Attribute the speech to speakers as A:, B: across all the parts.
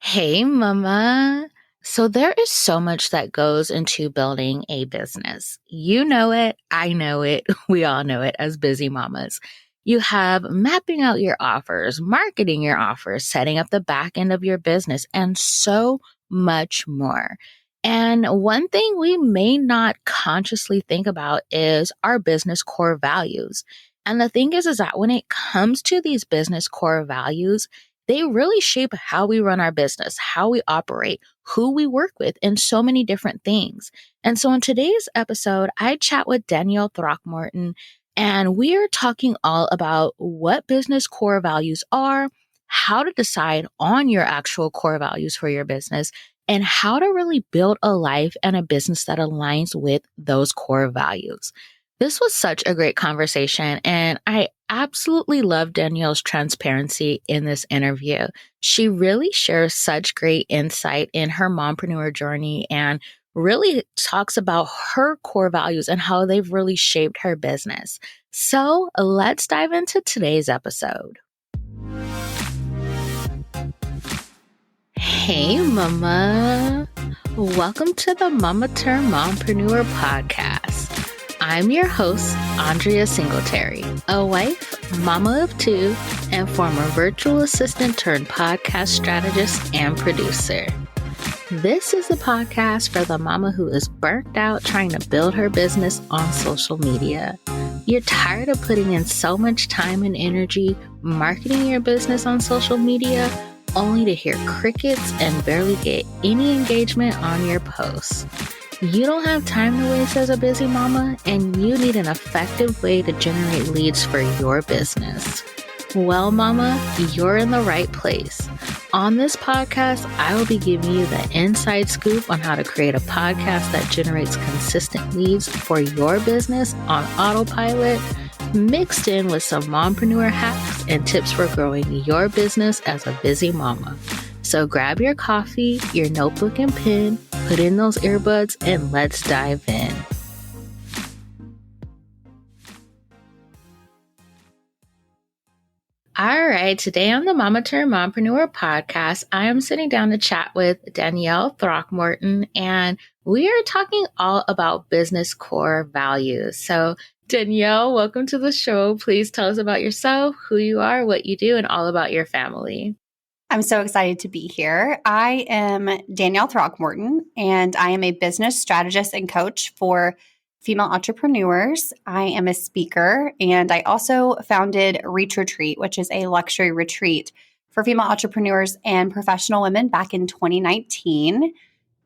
A: Hey, mama. So there is so much that goes into building a business. You know it. I know it. We all know it as busy mamas. You have mapping out your offers, marketing your offers, setting up the back end of your business, and so much more. And one thing we may not consciously think about is our business core values. And the thing is that when it comes to these business core values, they really shape how we run our business, how we operate, who we work with, and so many different things. And so in today's episode, I chat with Danielle Throckmorton, and we are talking all about what business core values are, how to decide on your actual core values for your business, and how to really build a life and a business that aligns with those core values. This was such a great conversation, and I absolutely love Danielle's transparency in this interview. She really shares such great insight in her mompreneur journey and really talks about her core values and how they've really shaped her business. So let's dive into today's episode. Hey, mama. Welcome to the Mama Turn Mompreneur podcast. I'm your host, Andrea Singletary, a wife, mama of two, and former virtual assistant turned podcast strategist and producer. This is the podcast for the mama who is burnt out trying to build her business on social media. You're tired of putting in so much time and energy marketing your business on social media, only to hear crickets and barely get any engagement on your posts. You don't have time to waste as a busy mama, and you need an effective way to generate leads for your business. Well, mama, you're in the right place. On this podcast, I will be giving you the inside scoop on how to create a podcast that generates consistent leads for your business on autopilot, mixed in with some mompreneur hacks and tips for growing your business as a busy mama. So grab your coffee, your notebook and pen, put in those earbuds, and let's dive in. All right, today on the Mama Turn Mompreneur podcast, I am sitting down to chat with Danielle Throckmorton, and we are talking all about business core values. So Danielle, welcome to the show. Please tell us about yourself, who you are, what you do, and all about your family.
B: I'm so excited to be here. I am Danielle Throckmorton, and I am a business strategist and coach for female entrepreneurs. I am a speaker, and I also founded Reach Retreat, which is a luxury retreat for female entrepreneurs and professional women back in 2019.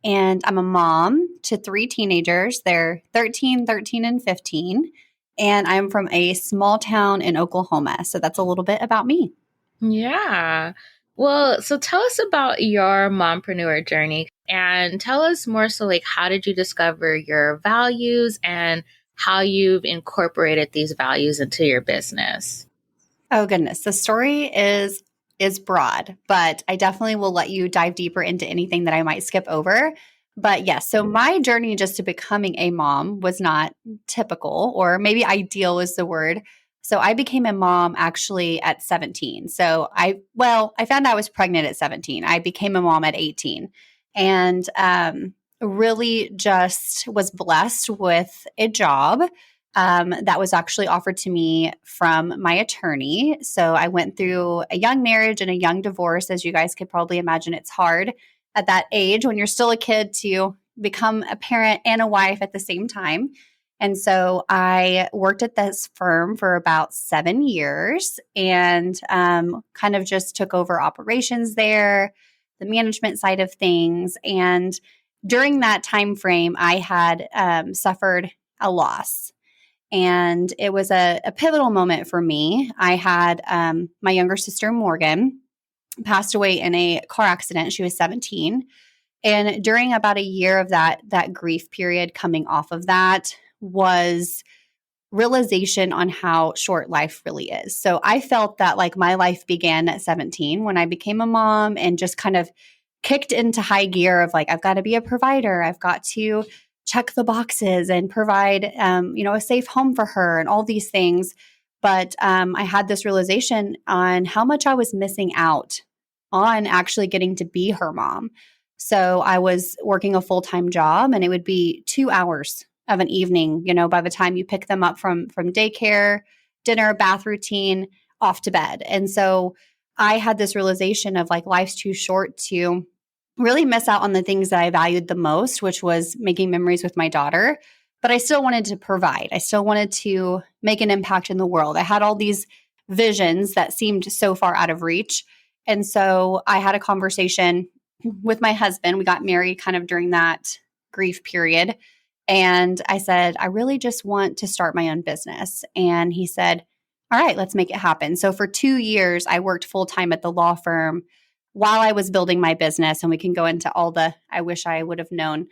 B: And I'm a mom to 3 teenagers. They're 13, and 15. And I'm from a small town in Oklahoma. So that's a little bit about me.
A: Yeah. Well, so tell us about your mompreneur journey and tell us more so like how did you discover your values and how you've incorporated these values into your business?
B: Oh goodness, the story is broad, but I definitely will let you dive deeper into anything that I might skip over. But yes, so my journey just to becoming a mom was not typical, or maybe ideal is the word. So I became a mom actually at 17. So I found out I was pregnant at 17. I became a mom at 18 and really just was blessed with a job that was actually offered to me from my attorney. So I went through a young marriage and a young divorce. As you guys could probably imagine, it's hard at that age when you're still a kid to become a parent and a wife at the same time. And so I worked at this firm for about 7 years and kind of just took over operations there, the management side of things. And during that time frame, I had suffered a loss. And it was a pivotal moment for me. I had my younger sister, Morgan, passed away in a car accident. She was 17. And during about a year of that grief period coming off of that was realization on how short life really is. So I felt that like my life began at 17 when I became a mom and just kind of kicked into high gear of like, I've got to be a provider. I've got to check the boxes and provide, a safe home for her and all these things. But I had this realization on how much I was missing out on actually getting to be her mom. So I was working a full-time job, and it would be 2 hours of an evening, by the time you pick them up from daycare, dinner, bath routine, off to bed. And so I had this realization of like, life's too short to really miss out on the things that I valued the most, which was making memories with my daughter. But I still wanted to provide. I still wanted to make an impact in the world. I had all these visions that seemed so far out of reach. And so I had a conversation with my husband. We got married kind of during that grief period. And I said, I really just want to start my own business. And he said, all right, let's make it happen. So for 2 years, I worked full time at the law firm while I was building my business. And we can go into all the, I wish I would have known,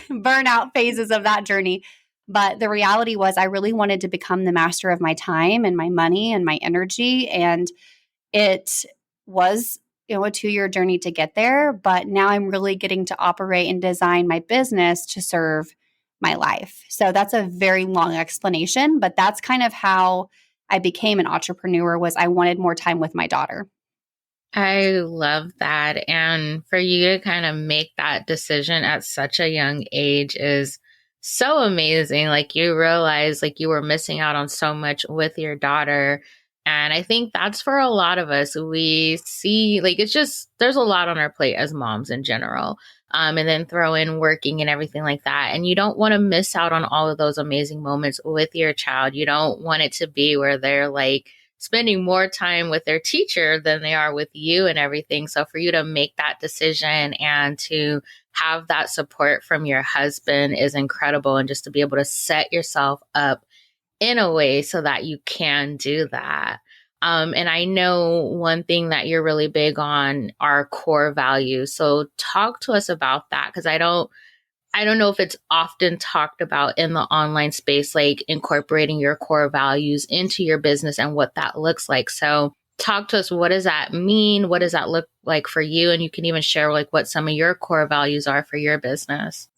B: burnout phases of that journey. But the reality was, I really wanted to become the master of my time and my money and my energy. And it was, a 2-year journey to get there. But now I'm really getting to operate and design my business to serve my life. So that's a very long explanation, but that's kind of how I became an entrepreneur. Was I wanted more time with my daughter.
A: I love that. And for you to kind of make that decision at such a young age is so amazing. Like, you realize like you were missing out on so much with your daughter. And I think that's for a lot of us. We see like it's just there's a lot on our plate as moms in general. And then throw in working and everything like that. And you don't want to miss out on all of those amazing moments with your child. You don't want it to be where they're like spending more time with their teacher than they are with you and everything. So for you to make that decision and to have that support from your husband is incredible. And just to be able to set yourself up in a way so that you can do that. And I know one thing that you're really big on are core values. So talk to us about that, because I don't know if it's often talked about in the online space, like incorporating your core values into your business and what that looks like. So talk to us. What does that mean? What does that look like for you? And you can even share like what some of your core values are for your business.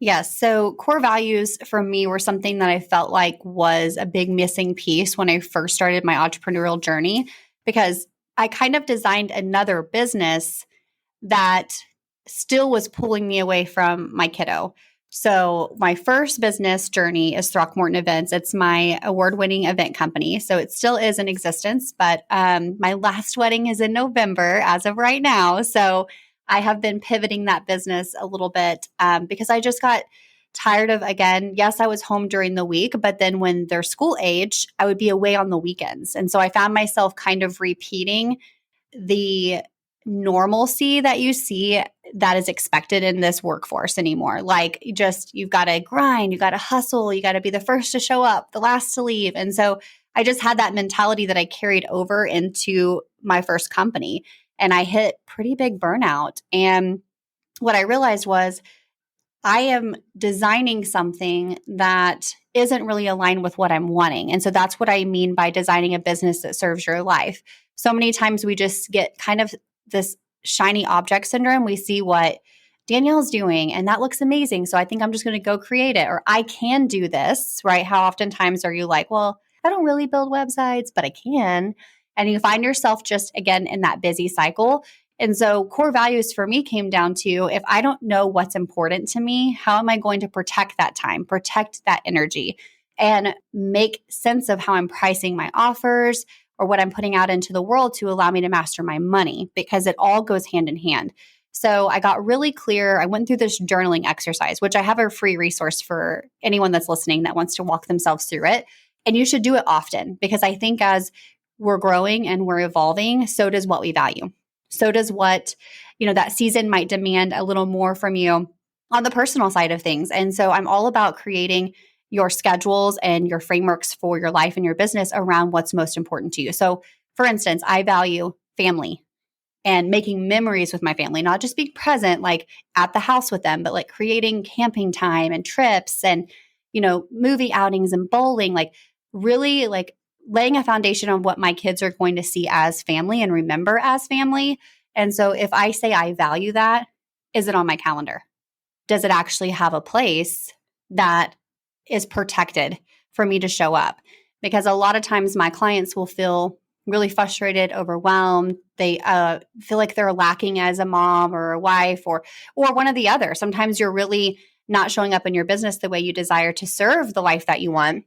B: Yes. So core values for me were something that I felt like was a big missing piece when I first started my entrepreneurial journey, because I kind of designed another business that still was pulling me away from my kiddo. So my first business journey is Throckmorton Events. It's my award-winning event company. So it still is in existence, but my last wedding is in November as of right now. So I have been pivoting that business a little bit because I just got tired of, again, yes, I was home during the week, but then when they're school age, I would be away on the weekends. And so I found myself kind of repeating the normalcy that you see that is expected in this workforce anymore. Like, you've got to grind, you got to hustle, you got to be the first to show up, the last to leave. And so I just had that mentality that I carried over into my first company. And I hit pretty big burnout. And what I realized was I am designing something that isn't really aligned with what I'm wanting. And so that's what I mean by designing a business that serves your life. So many times we just get kind of this shiny object syndrome. We see what Danielle's doing and that looks amazing. So I think I'm just going to go create it, or I can do this, right? How oftentimes are you like, well, I don't really build websites, but I can. And you find yourself just, again, in that busy cycle. And so core values for me came down to, if I don't know what's important to me, how am I going to protect that time, protect that energy, and make sense of how I'm pricing my offers or what I'm putting out into the world to allow me to master my money, because it all goes hand in hand. So I got really clear. I went through this journaling exercise, which I have a free resource for anyone that's listening that wants to walk themselves through it. And you should do it often, because I think as we're growing and we're evolving, so does what we value. So does what, that season might demand a little more from you on the personal side of things. And so I'm all about creating your schedules and your frameworks for your life and your business around what's most important to you. So for instance, I value family and making memories with my family, not just being present like at the house with them, but like creating camping time and trips and, movie outings and bowling, like really like laying a foundation on what my kids are going to see as family and remember as family. And so if I say I value that, is it on my calendar? Does it actually have a place that is protected for me to show up? Because a lot of times my clients will feel really frustrated, overwhelmed. They feel like they're lacking as a mom or a wife or one or the other. Sometimes you're really not showing up in your business the way you desire to serve the life that you want.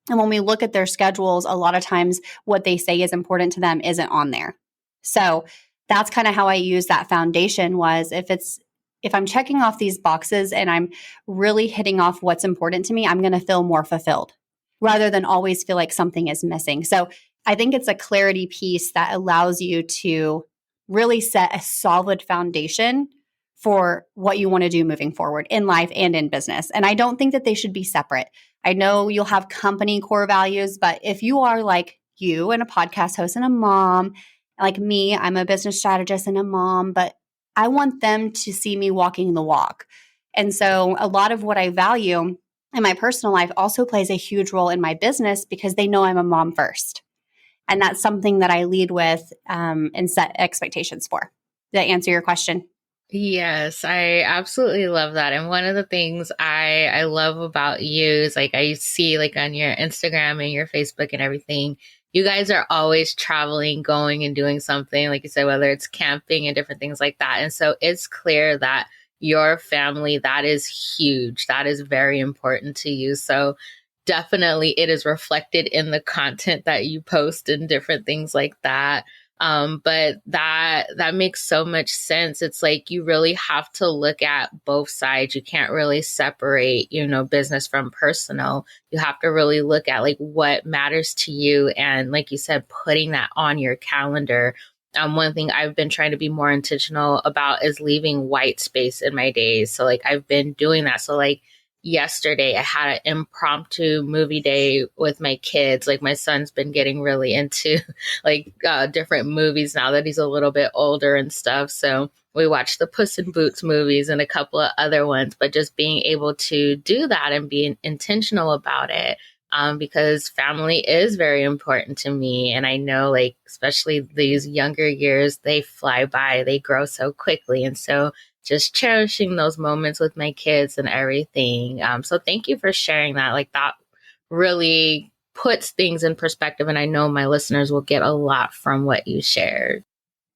B: And when we look at their schedules, a lot of times what they say is important to them isn't on there. So that's kind of how I use that foundation was if I'm checking off these boxes and I'm really hitting off what's important to me, I'm going to feel more fulfilled rather than always feel like something is missing. So I think it's a clarity piece that allows you to really set a solid foundation for what you want to do moving forward in life and in business. And I don't think that they should be separate. I know you'll have company core values, but if you are like you and a podcast host and a mom, like me, I'm a business strategist and a mom, but I want them to see me walking the walk. And so a lot of what I value in my personal life also plays a huge role in my business because they know I'm a mom first. And that's something that I lead with and set expectations for. Did that answer your question?
A: Yes, I absolutely love that. And one of the things I love about you is like I see like on your Instagram and your Facebook and everything, you guys are always traveling, going and doing something, like you said, whether it's camping and different things like that. And so it's clear that your family, that is huge. That is very important to you. So definitely it is reflected in the content that you post and different things like that. But that makes so much sense. It's like you really have to look at both sides. You can't really separate, business from personal. You have to really look at like what matters to you. And like you said, putting that on your calendar. One thing I've been trying to be more intentional about is leaving white space in my days. So like I've been doing that. So like yesterday I had an impromptu movie day with my kids. Like my son's been getting really into like different movies now that he's a little bit older and stuff. So we watched the Puss in Boots movies and a couple of other ones, but just being able to do that and being intentional about it. Because family is very important to me. And I know like, especially these younger years, they fly by, they grow so quickly. And so just cherishing those moments with my kids and everything. So thank you for sharing that. Like that really puts things in perspective. And I know my listeners will get a lot from what you shared.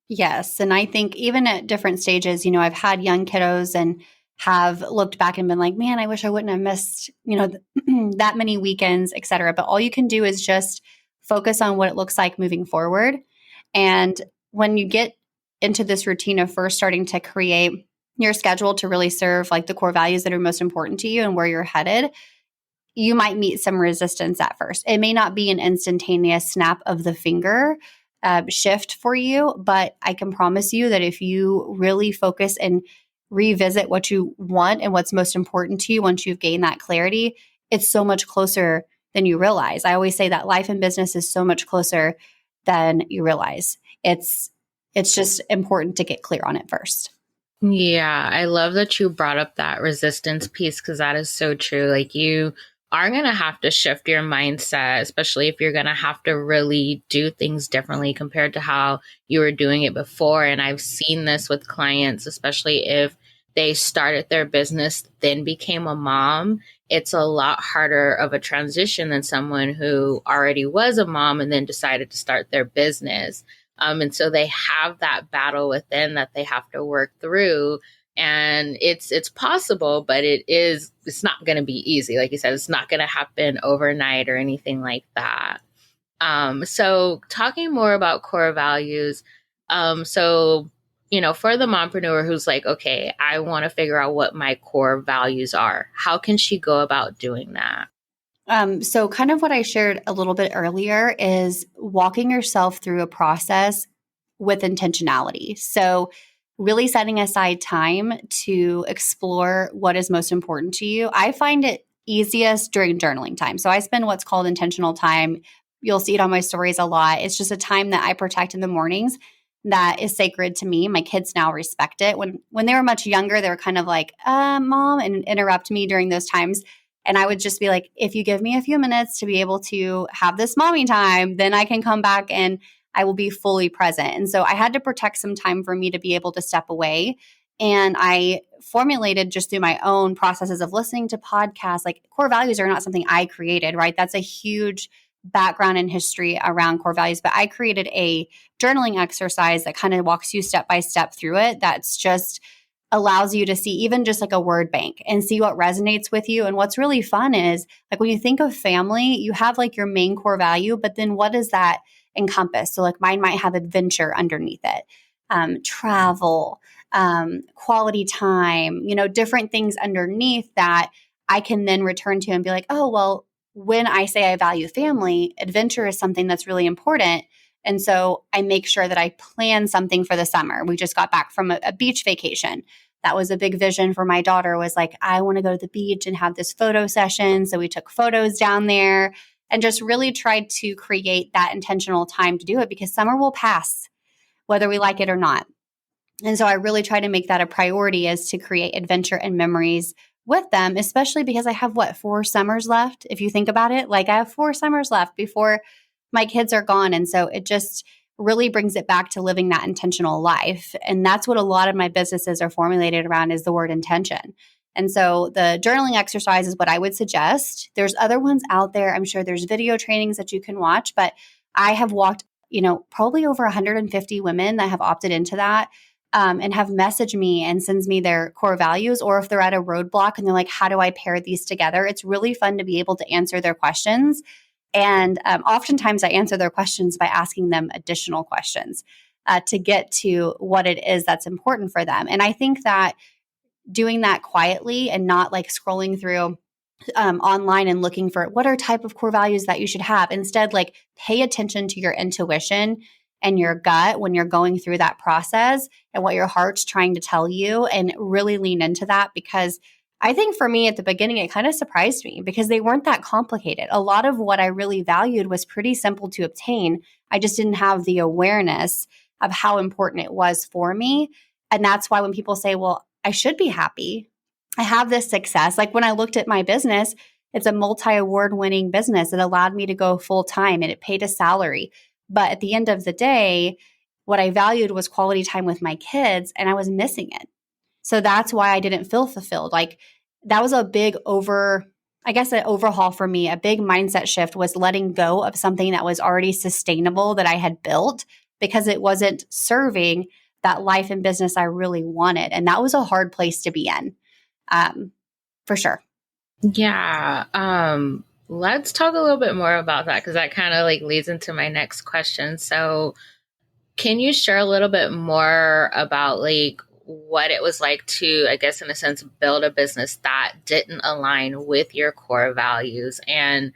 B: Yes. And I think even at different stages, I've had young kiddos and have looked back and been like, man, I wish I wouldn't have missed, that many weekends, et cetera. But all you can do is just focus on what it looks like moving forward. And when you get into this routine of first starting to create your schedule to really serve like the core values that are most important to you and where you're headed, you might meet some resistance at first. It may not be an instantaneous snap of the finger shift for you, but I can promise you that if you really focus and revisit what you want and what's most important to you once you've gained that clarity, it's so much closer than you realize. I always say that life and business is so much closer than you realize. It's just important to get clear on it first.
A: Yeah, I love that you brought up that resistance piece because that is so true. Like you are going to have to shift your mindset, especially if you're going to have to really do things differently compared to how you were doing it before. And I've seen this with clients, especially if they started their business, then became a mom. It's a lot harder of a transition than someone who already was a mom and then decided to start their business. And so they have that battle within that they have to work through. And it's possible, but it's not going to be easy. Like you said, it's not going to happen overnight or anything like that. So talking more about core values. So, for the mompreneur who's like, okay, I want to figure out what my core values are. How can she go about doing that?
B: So kind of what I shared a little bit earlier is walking yourself through a process with intentionality. So really setting aside time to explore what is most important to you. I find it easiest during journaling time. So I spend what's called intentional time. You'll see it on my stories a lot. It's just a time that I protect in the mornings that is sacred to me. My kids now respect it. When they were much younger, they were kind of like, mom, and interrupt me during those times. And I would just be like, if you give me a few minutes to be able to have this mommy time, then I can come back and I will be fully present. And so I had to protect some time for me to be able to step away. And I formulated just through my own processes of listening to podcasts, like core values are not something I created, right? That's a huge background and history around core values, but I created a journaling exercise that kind of walks you step by step through it. That's just allows you to see even just like a word bank and see what resonates with you. And what's really fun is like when you think of family, you have like your main core value, but then what does that encompass? So like mine might have adventure underneath it, travel, quality time, different things underneath that I can then return to and be like, oh, well, when I say I value family, adventure is something that's really important. And so I make sure that I plan something for the summer. We just got back from a beach vacation. That was a big vision for my daughter, was like, I want to go to the beach and have this photo session. So we took photos down there and just really tried to create that intentional time to do it, because summer will pass whether we like it or not. And so I really try to make that a priority, is to create adventure and memories with them, especially because I have 4 summers left. If you think about it, like I have 4 summers left before my kids are gone. And so it just really brings it back to living that intentional life. And that's what a lot of my businesses are formulated around, is the word intention. And so the journaling exercise is what I would suggest. There's other ones out there. I'm sure there's video trainings that you can watch, but I have walked, probably over 150 women that have opted into that. And have messaged me and sends me their core values, or if they're at a roadblock and they're like, how do I pair these together? It's really fun to be able to answer their questions. And oftentimes I answer their questions by asking them additional questions to get to what it is that's important for them. And I think that doing that quietly and not like scrolling through online and looking for what are type of core values that you should have. Instead, like pay attention to your intuition and your gut when you're going through that process and what your heart's trying to tell you, and really lean into that. Because I think for me at the beginning, it kind of surprised me because they weren't that complicated. A lot of what I really valued was pretty simple to obtain. I just didn't have the awareness of how important it was for me. And that's why when people say, well, I should be happy, I have this success. Like when I looked at my business, it's a multi-award winning business. It allowed me to go full time and it paid a salary. But at the end of the day, what I valued was quality time with my kids, and I was missing it. So that's why I didn't feel fulfilled. Like that was a big an overhaul for me. A big mindset shift was letting go of something that was already sustainable that I had built, because it wasn't serving that life and business I really wanted. And that was a hard place to be in, for sure.
A: Yeah. Let's talk a little bit more about that, because that kind of like leads into my next question. So can you share a little bit more about like what it was like to, I guess, in a sense, build a business that didn't align with your core values, and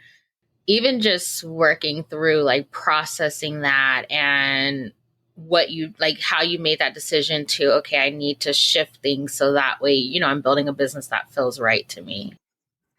A: even just working through like processing that, and what you like, how you made that decision to, okay, I need to shift things so that way, I'm building a business that feels right to me.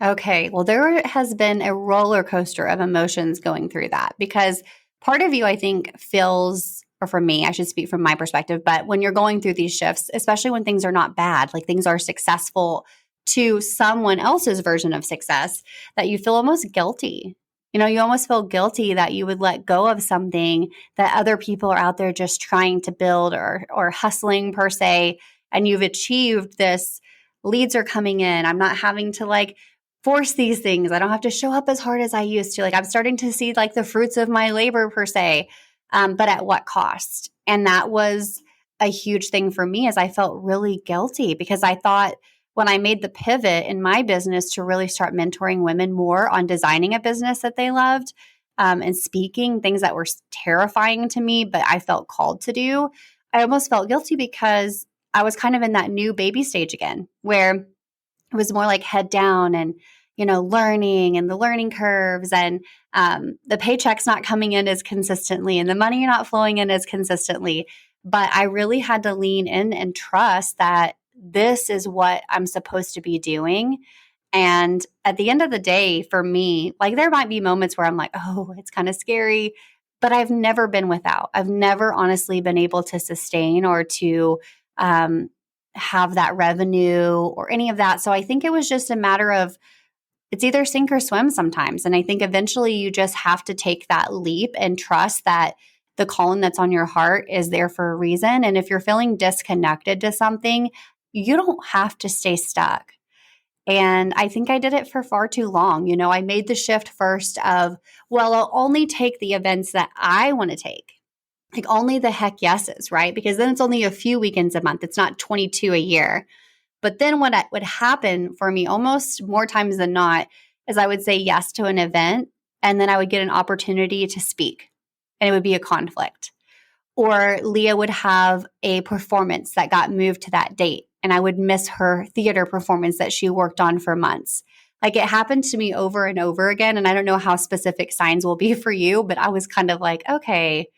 B: Okay. Well, there has been a roller coaster of emotions going through that, because part of you, I think, feels, or for me, I should speak from my perspective, but when you're going through these shifts, especially when things are not bad, like things are successful to someone else's version of success, that you feel almost guilty. You almost feel guilty that you would let go of something that other people are out there just trying to build or hustling per se, and you've achieved this. Leads are coming in. I'm not having to like force these things. I don't have to show up as hard as I used to. Like I'm starting to see like the fruits of my labor per se, but at what cost? And that was a huge thing for me, as I felt really guilty, because I thought when I made the pivot in my business to really start mentoring women more on designing a business that they loved, and speaking things that were terrifying to me, but I felt called to do, I almost felt guilty because I was kind of in that new baby stage again, where it was more like head down and, learning and the learning curves, and the paycheck's not coming in as consistently and the money not flowing in as consistently. But I really had to lean in and trust that this is what I'm supposed to be doing. And at the end of the day, for me, like there might be moments where I'm like, oh, it's kind of scary, but I've never been without. I've never honestly been able to sustain or to have that revenue or any of that. So I think it was just a matter of, it's either sink or swim sometimes. And I think eventually you just have to take that leap and trust that the calling that's on your heart is there for a reason. And if you're feeling disconnected to something, you don't have to stay stuck. And I think I did it for far too long. You know, I made the shift first of, well, I'll only take the events that I want to take. Like only the heck yeses, right? Because then it's only a few weekends a month. It's not 22 a year. But then what would happen for me almost more times than not is I would say yes to an event and then I would get an opportunity to speak and it would be a conflict. Or Leah would have a performance that got moved to that date and I would miss her theater performance that she worked on for months. Like it happened to me over and over again. And I don't know how specific signs will be for you, but I was kind of like, okay,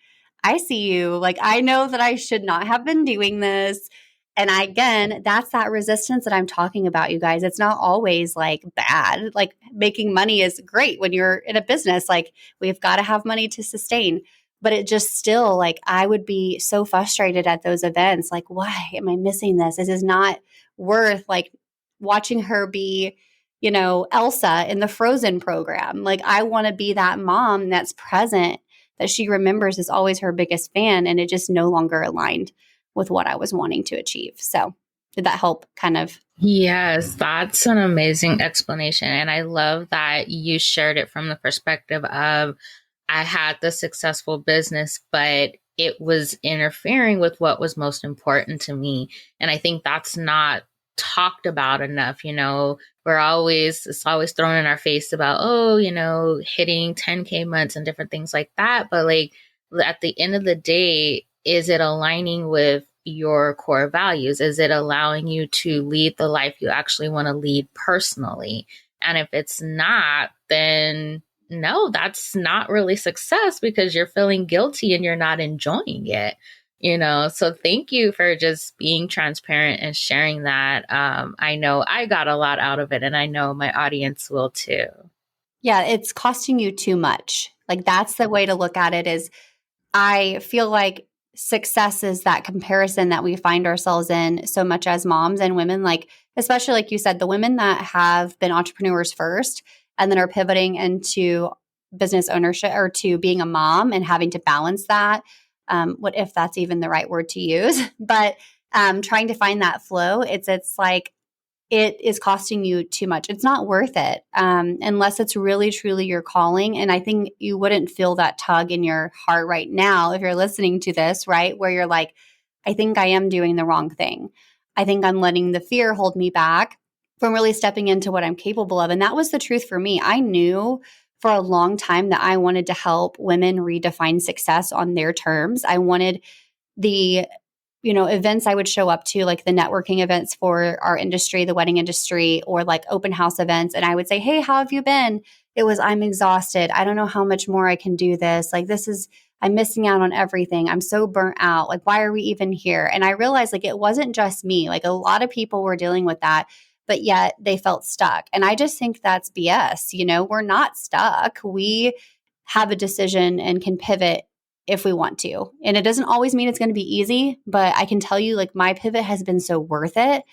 B: I see you. Like I know that I should not have been doing this. And again, that's that resistance that I'm talking about, you guys. It's not always like bad. Like making money is great when you're in a business. Like we've got to have money to sustain. But it just still, like, I would be so frustrated at those events. Like, why am I missing this? This is not worth like watching her be, you know, Elsa in the Frozen program. Like, I want to be that mom that's present, that she remembers is always her biggest fan. And it just no longer aligned with what I was wanting to achieve. So, did that help kind of?
A: Yes, that's an amazing explanation. And I love that you shared it from the perspective of I had the successful business, but it was interfering with what was most important to me. And I think that's not talked about enough. You know, it's always thrown in our face about, oh, you know, hitting 10K months and different things like that. But like at the end of the day, is it aligning with your core values? Is it allowing you to lead the life you actually want to lead personally? And if it's not, then no, that's not really success because you're feeling guilty and you're not enjoying it, you know? So thank you for just being transparent and sharing that. I know I got a lot out of it and I know my audience will too.
B: Yeah, it's costing you too much. Like, that's the way to look at it is I feel like success is that comparison that we find ourselves in so much as moms and women, like, especially like you said, the women that have been entrepreneurs first and then are pivoting into business ownership or to being a mom and having to balance that. What if that's even the right word to use? But trying to find that flow, it's like, it is costing you too much. It's not worth it unless it's really, truly your calling. And I think you wouldn't feel that tug in your heart right now if you're listening to this, right? Where you're like, I think I am doing the wrong thing. I think I'm letting the fear hold me back from really stepping into what I'm capable of. And that was the truth for me. I knew for a long time that I wanted to help women redefine success on their terms. I wanted the events I would show up to, like the networking events for our industry, the wedding industry, or like open house events. And I would say, hey, how have you been? It was, I'm exhausted. I don't know how much more I can do this. Like, I'm missing out on everything. I'm so burnt out. Like, why are we even here? And I realized like it wasn't just me. Like a lot of people were dealing with that, but yet they felt stuck. And I just think that's BS. We're not stuck. We have a decision and can pivot if we want to. And it doesn't always mean it's going to be easy, but I can tell you like my pivot has been so worth it.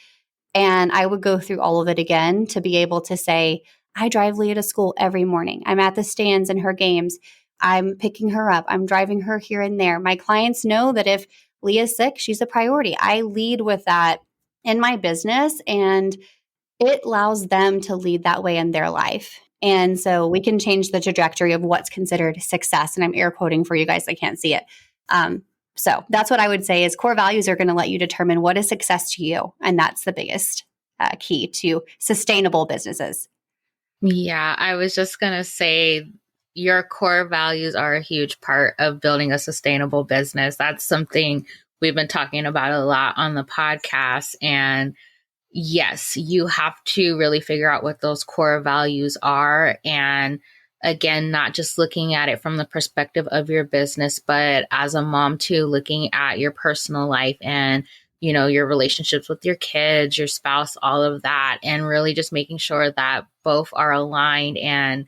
B: And I would go through all of it again to be able to say, I drive Leah to school every morning. I'm at the stands in her games. I'm picking her up. I'm driving her here and there. My clients know that if Leah's sick, she's a priority. I lead with that in my business and it allows them to lead that way in their life. And so we can change the trajectory of what's considered success. And I'm air quoting for you guys. I can't see it. So that's what I would say is core values are going to let you determine what is success to you. And that's the biggest key to sustainable businesses.
A: Yeah, I was just going to say your core values are a huge part of building a sustainable business. That's something we've been talking about a lot on the podcast. And yes, you have to really figure out what those core values are. And again, not just looking at it from the perspective of your business, but as a mom too, looking at your personal life and, your relationships with your kids, your spouse, all of that, and really just making sure that both are aligned and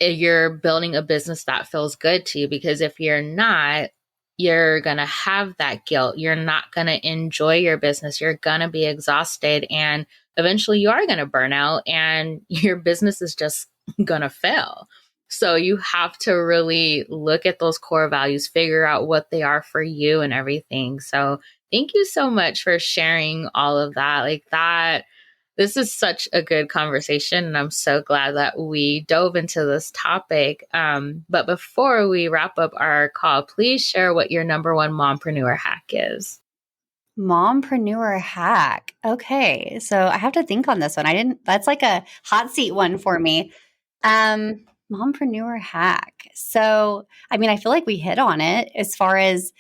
A: you're building a business that feels good to you. Because if you're not, you're going to have that guilt. You're not going to enjoy your business. You're going to be exhausted and eventually you are going to burn out and your business is just going to fail. So you have to really look at those core values, figure out what they are for you and everything. So thank you so much for sharing all of that. Like that This is such a good conversation, and I'm so glad that we dove into this topic. But before we wrap up our call, please share what your number one mompreneur hack is.
B: Mompreneur hack. Okay. So I have to think on this one. That's like a hot seat one for me. Mompreneur hack. So, I mean, I feel like we hit on it as far as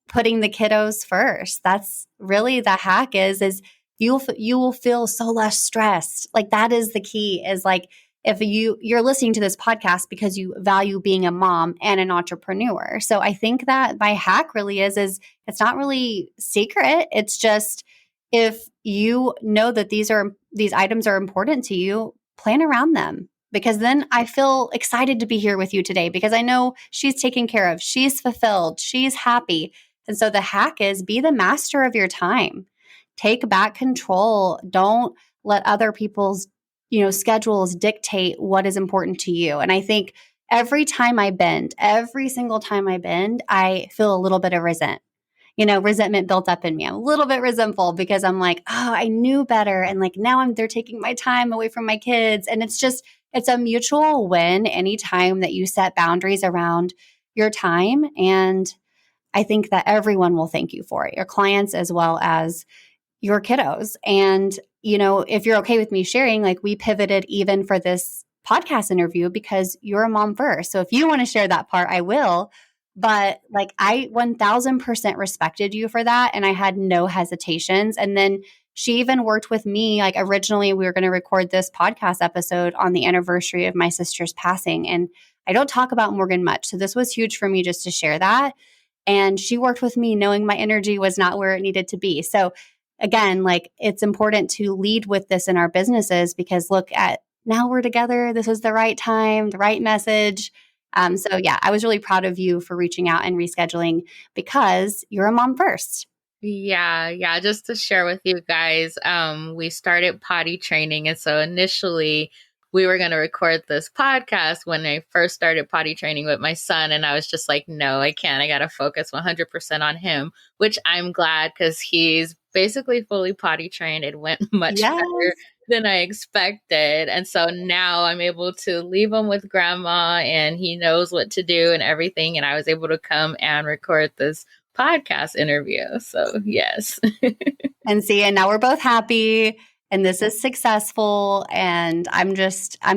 B: putting the kiddos first. That's really the hack is you will feel so less stressed. Like that is the key is like, if you're listening to this podcast because you value being a mom and an entrepreneur. So I think that my hack really is it's not really secret. It's just if you know that these items are important to you, plan around them. Because then I feel excited to be here with you today because I know she's taken care of, she's fulfilled, she's happy. And so the hack is be the master of your time. Take back control. Don't let other people's schedules dictate what is important to you. And I think every single time I bend, I feel a little bit of resentment built up in me. I'm a little bit resentful because I'm like, oh, I knew better. And like now they're taking my time away from my kids. And it's a mutual win anytime that you set boundaries around your time. And I think that everyone will thank you for it, your clients as well as your kiddos. And if you're okay with me sharing, like we pivoted even for this podcast interview because you're a mom first. So if you want to share that part, I will. But like I 1000% respected you for that. And I had no hesitations. And then she even worked with me. Like originally we were going to record this podcast episode on the anniversary of my sister's passing. And I don't talk about Morgan much. So this was huge for me just to share that. And she worked with me knowing my energy was not where it needed to be. So again, like it's important to lead with this in our businesses because look at now we're together. This is the right time, the right message. So yeah, I was really proud of you for reaching out and rescheduling because you're a mom first.
A: Yeah. Just to share with you guys, we started potty training. And so initially we were going to record this podcast when I first started potty training with my son. And I was just like, no, I can't. I got to focus 100% on him, which I'm glad because he's basically fully potty trained. It went much better than I expected. And so now I'm able to leave him with grandma and he knows what to do and everything. And I was able to come and record this podcast interview. So yes.
B: And now we're both happy. And this is successful. And I'm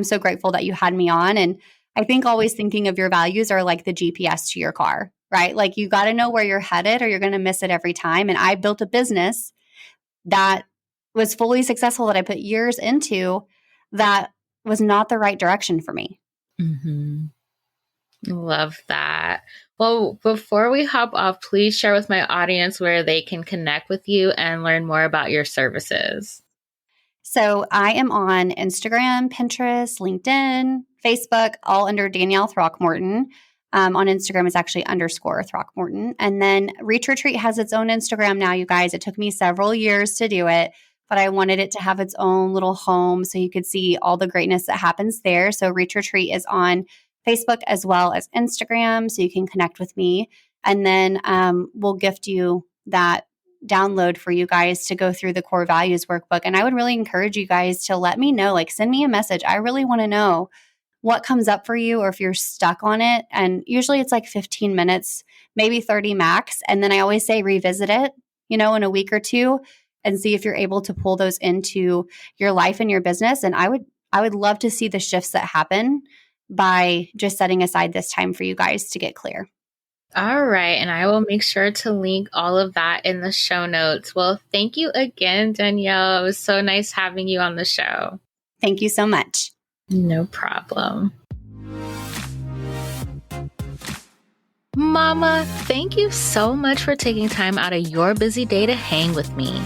B: so grateful that you had me on. And I think always thinking of your values are like the GPS to your car, right? Like you got to know where you're headed or you're going to miss it every time. And I built a business that was fully successful that I put years into that was not the right direction for me.
A: Mm-hmm. Love that. Well, before we hop off, please share with my audience where they can connect with you and learn more about your services.
B: So I am on Instagram, Pinterest, LinkedIn, Facebook, all under Danielle Throckmorton. On Instagram, it's actually _Throckmorton. And then Reach Retreat has its own Instagram now, you guys. It took me several years to do it, but I wanted it to have its own little home so you could see all the greatness that happens there. So Reach Retreat is on Facebook as well as Instagram, so you can connect with me. And then we'll gift you that download for you guys to go through the core values workbook. And I would really encourage you guys to let me know, like send me a message. I really want to know what comes up for you or if you're stuck on it. And usually it's like 15 minutes, maybe 30 max. And then I always say revisit it, in a week or two and see if you're able to pull those into your life and your business. And I would love to see the shifts that happen by just setting aside this time for you guys to get clear.
A: All right. And I will make sure to link all of that in the show notes. Well, thank you again, Danielle. It was so nice having you on the show.
B: Thank you so much.
A: No problem. Mama, thank you so much for taking time out of your busy day to hang with me.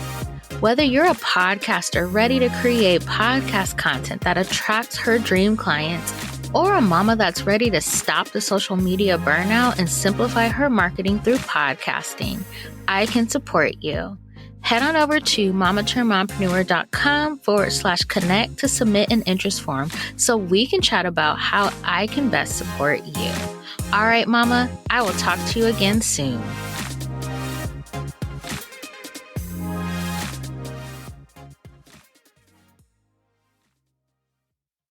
A: Whether you're a podcaster ready to create podcast content that attracts her dream clients, or a mama that's ready to stop the social media burnout and simplify her marketing through podcasting, I can support you. Head on over to mompreneur.com/connect to submit an interest form so we can chat about how I can best support you. All right, Mama, I will talk to you again soon.